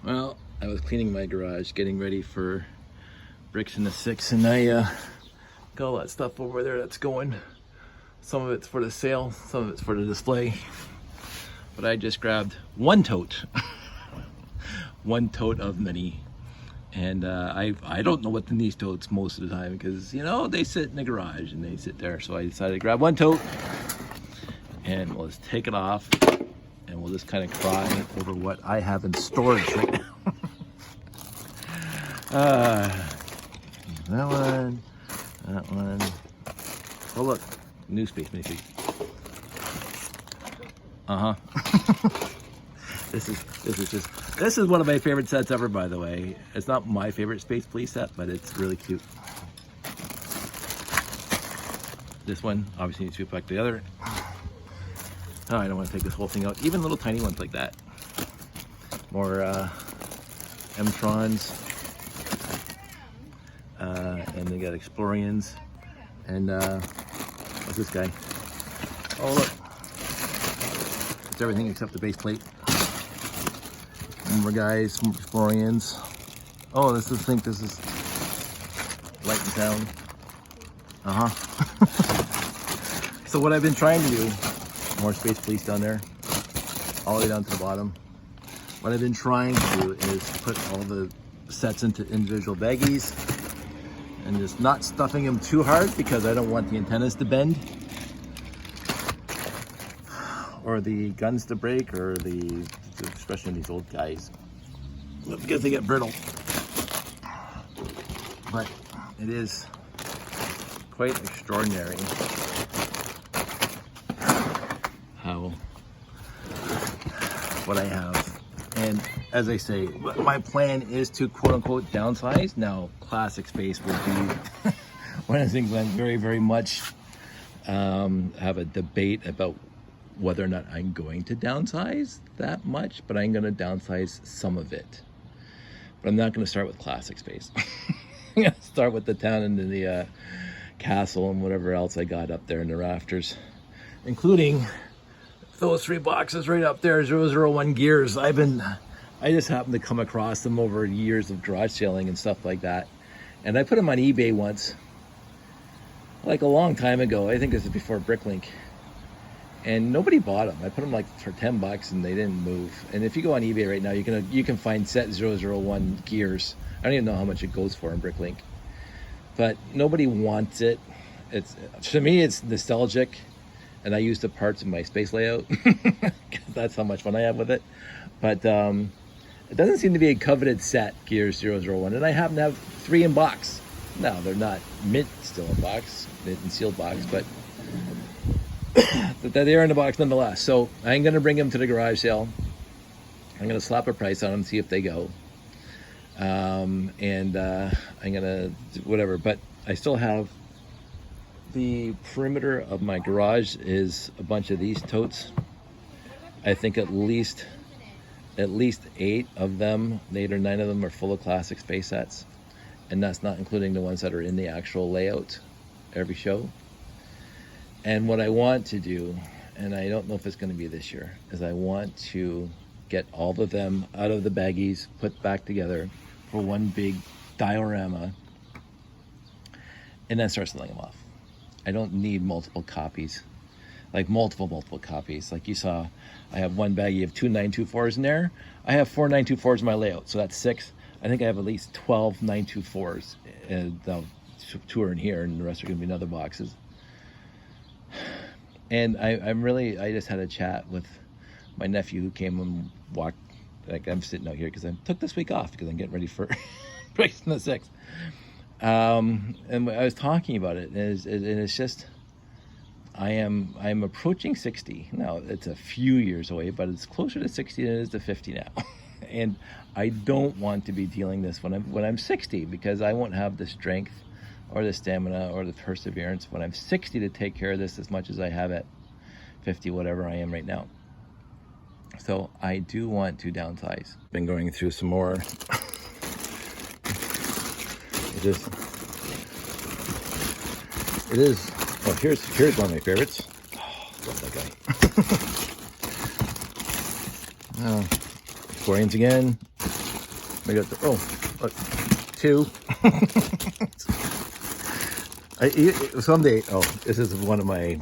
Well, I was cleaning my garage, getting ready for bricks in the 6, and I got all that stuff over there that's going. Some of it's for the sale, some of it's for the display. But I just grabbed one tote, one tote of many. And I don't know what's in these totes most of the time because, you know, they sit in the garage and they sit there. So I decided to grab one tote and we'll just take it off and we'll just kind of cry over what I have in storage right now. That one. Oh look, new space minifig. This is one of my favorite sets ever, by the way. It's not my favorite Space Police set, but it's really cute. This one obviously needs to be put back together. Oh, I don't want to take this whole thing out. Even little tiny ones like that. More M-Trons. And they got Explorians. And what's this guy? Oh, look. It's everything except the base plate. More guys, more Explorians. Oh, this is light and sound. So what I've been trying to do, more Space Police down there, all the way down to the bottom. What I've been trying to do is put all the sets into individual baggies and just not stuffing them too hard because I don't want the antennas to bend or the guns to break, or especially these old guys, because they get brittle. But it is quite extraordinary what I have. And as I say, my plan is to quote unquote downsize. Now, Classic Space will be one of the things I'm very, very much have a debate about whether or not I'm going to downsize that much, but I'm going to downsize some of it. But I'm not going to start with Classic Space. I'm going to start with the town and the castle and whatever else I got up there in the rafters, including those 3 boxes right up there, 001 gears. I just happened to come across them over years of garage sailing and stuff like that. And I put them on eBay once, like a long time ago. I think this is before Bricklink. And nobody bought them. I put them like for 10 bucks and they didn't move. And if you go on eBay right now, you can find set 001 gears. I don't even know how much it goes for in Bricklink. But nobody wants it. To me, it's nostalgic. And I use the parts of my space layout. That's how much fun I have with it. But it doesn't seem to be a coveted set, Gears 001. And I happen to have 3 in box. Now, they're not mint still in box, mint and sealed box, but they are in the box nonetheless. So I'm going to bring them to the garage sale. I'm going to slap a price on them, see if they go. And I'm going to do whatever. But I still have the perimeter of my garage is a bunch of these totes. I think at least 8 of them, 8 or 9 of them are full of Classic Space sets. And that's not including the ones that are in the actual layout every show. And what I want to do, and I don't know if it's going to be this year, is I want to get all of them out of the baggies, put back together for one big diorama, and then start selling them off. I don't need multiple copies, like multiple copies. Like you saw, I have one baggie of 2 924s in there. I have 4 924s in my layout, so that's 6. I think I have at least 12 924s. Now, 2 are in here, and the rest are going to be in other boxes. And I just had a chat with my nephew who came and walked. Like, I'm sitting out here because I took this week off because I'm getting ready for Breaks in the 6. And I was talking about it, and it's just, I'm approaching 60 now. It's a few years away, but it's closer to 60 than it is to 50 now. And I don't want to be dealing this when I'm 60, because I won't have the strength or the stamina or the perseverance when I'm 60 to take care of this as much as I have at 50, whatever I am right now. So I do want to downsize. Been going through some more. It is. Oh, here's one of my favorites. Oh, love that guy. Aquariums again. I got look, 2. Someday, this is one of my,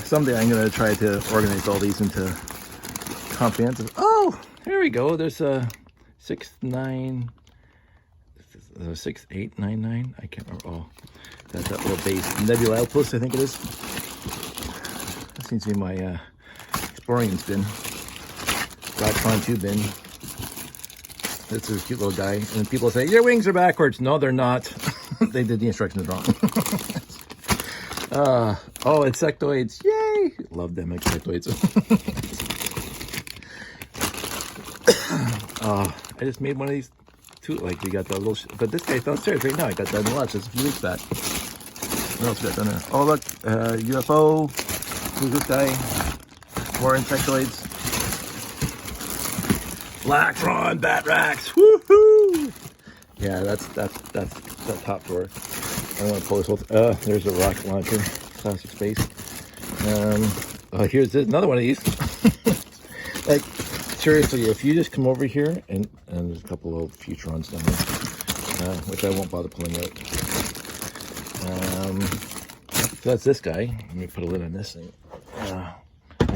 someday I'm going to try to organize all these into comprehensive. Oh, here we go. There's a 6899. I can't remember. Oh, that's that little base nebula outpost, I think it is. That seems to be my Explorians bin. Blackron 2 bin. This is a cute little guy. And people say, your wings are backwards. No, they're not. They did the instructions wrong. Oh, insectoids. Yay! Love them insectoids. I just made one of these too. Like, we got the little, but this guy's downstairs right now. I got that in the lodge. That's a few weeks back. What else we got down there? Oh, look, UFO. Who's this guy? More insectoids. Blackron bat racks. Woohoo! Yeah, that's that top drawer. I want to pull this whole. There's a rocket launcher, classic space. Here's another one of these. Like, seriously, if you just come over here and there's a couple of Futurons down there, which I won't bother pulling out. So that's this guy. Let me put a lid on this thing. I'm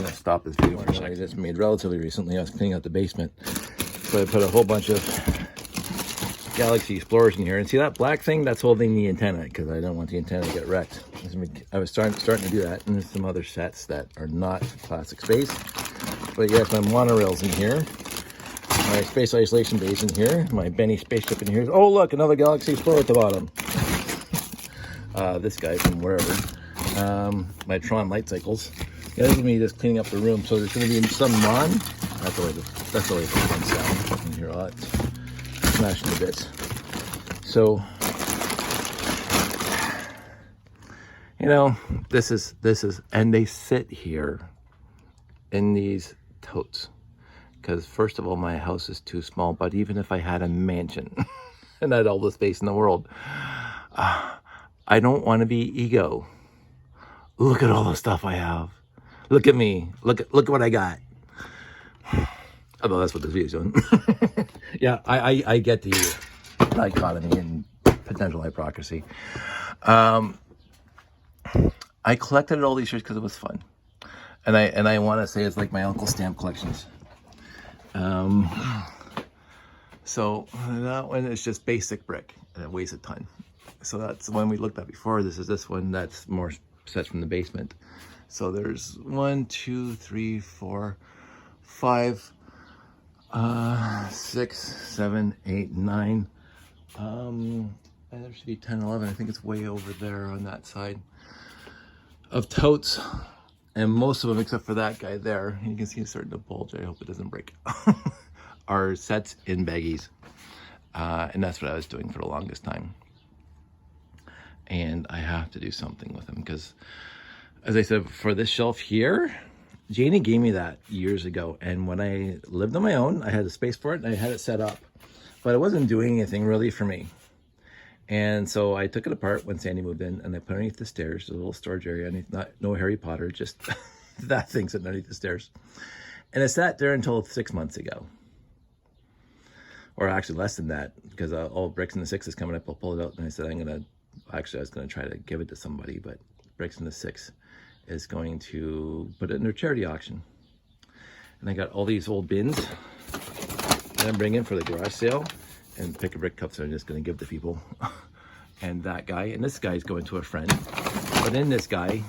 gonna stop this video for a second. I just made relatively recently. I was cleaning out the basement, so I put a whole bunch of Galaxy Explorers in here. And see that black thing? That's holding the antenna, because I don't want the antenna to get wrecked. I was starting to do that. And there's some other sets that are not classic space. But yes, my monorails in here. My space isolation base in here. My Benny spaceship in here. Oh, look, another Galaxy Explorer at the bottom. This guy from wherever. My Tron light cycles. Yeah, this is me just cleaning up the room. So there's going to be some non. That's always the fun sound. You hear a lot. Smashing to bits. So, you know, this is, and they sit here in these totes. Because first of all, my house is too small. But even if I had a mansion and I had all the space in the world, I don't want to be ego. Look at all the stuff I have. Look at me. Look at what I got. Although that's what this video is doing. Yeah, I get the dichotomy and potential hypocrisy. I collected all these years because it was fun, and I want to say it's like my uncle's stamp collections. So that one is just basic brick, and it weighs a ton. So that's the one we looked at before. This is this one that's more sets from the basement. So there's 1, 2, 3, 4, 5, 6, 7, 8, 9. There should be 10, 11. I think it's way over there on that side of totes. And most of them, except for that guy there, you can see it's starting to bulge. I hope it doesn't break. Are sets in baggies. And that's what I was doing for the longest time. And I have to do something with them because, as I said, for this shelf here, Janie gave me that years ago. And when I lived on my own, I had a space for it and I had it set up. But it wasn't doing anything really for me. And so I took it apart when Sandy moved in and I put it underneath the stairs, a little storage area. No Harry Potter, just that thing sitting underneath the stairs. And it sat there until 6 months ago. Or actually less than that, because all Bricks in the 6 is coming up. I'll pull it out and I said, I was going to try to give it to somebody, but Bricks in the 6 is going to put it in their charity auction. And I got all these old bins that I'm bringing for the garage sale, and pick a brick cups I'm just going to give to people. And that guy, and this guy's going to a friend. But in this guy,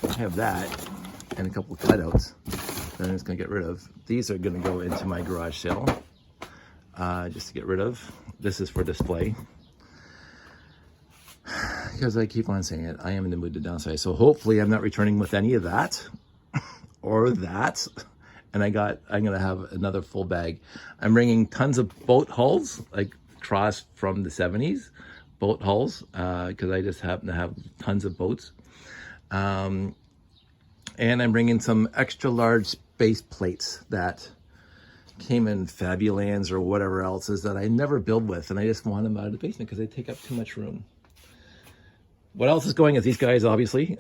I have that and a couple of cutouts that I'm just going to get rid of. These are going to go into my garage sale, just to get rid of. This is for display. Because I keep on saying it, I am in the mood to downsize. So hopefully I'm not returning with any of that or that. And I'm going to have another full bag. I'm bringing tons of boat hulls, like cross from the 70s boat hulls, because I just happen to have tons of boats. And I'm bringing some extra large space plates that came in Fabulands or whatever else is that I never build with. And I just want them out of the basement because they take up too much room. What else is going is these guys, obviously.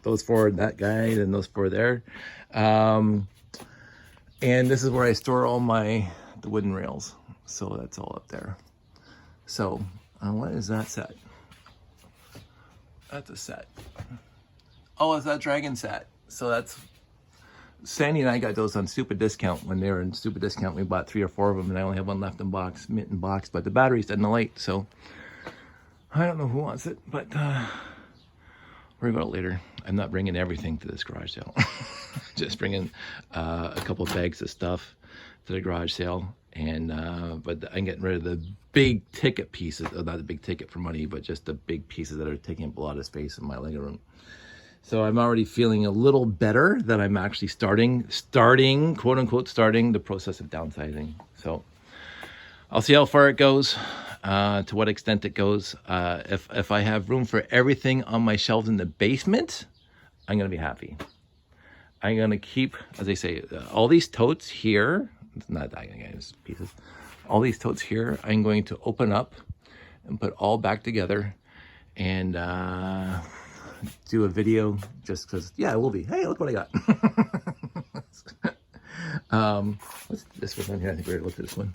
Those 4, that guy, and those 4 there. And this is where I store all my the wooden rails. So that's all up there. So what is that set? That's a set. Oh, it's that dragon set. So that's, Sandy and I got those on stupid discount. When they were in stupid discount, we bought 3 or 4 of them, and I only have one left in box, mint in box, but the battery's dead in the light, so I don't know who wants it, but worry about it later. I'm not bringing everything to this garage sale. Just bringing a couple of bags of stuff to the garage sale, and but I'm getting rid of the big ticket pieces, not the big ticket for money, but just the big pieces that are taking up a lot of space in my living room. So I'm already feeling a little better that I'm actually starting, quote unquote, starting the process of downsizing. So I'll see how far it goes, to what extent it goes. If I have room for everything on my shelves in the basement, I'm gonna be happy. I'm gonna keep, as I say, all these totes here, it's not that guys, pieces. All these totes here, I'm going to open up and put all back together and do a video just because, yeah, it will be. Hey, look what I got. What's this one here? I think we already looked at this one.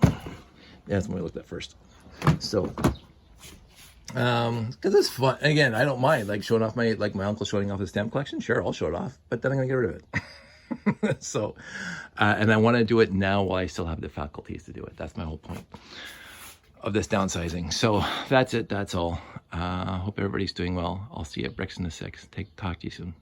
Yeah, that's the one we looked at first. So, because it's fun. Again, I don't mind like showing off my uncle showing off his stamp collection. Sure, I'll show it off, but then I'm gonna get rid of it. So, and I want to do it now while I still have the faculties to do it. That's my whole point of this downsizing. So that's it. That's all. Hope everybody's doing well. I'll see you at Bricks in the 6. Talk to you soon.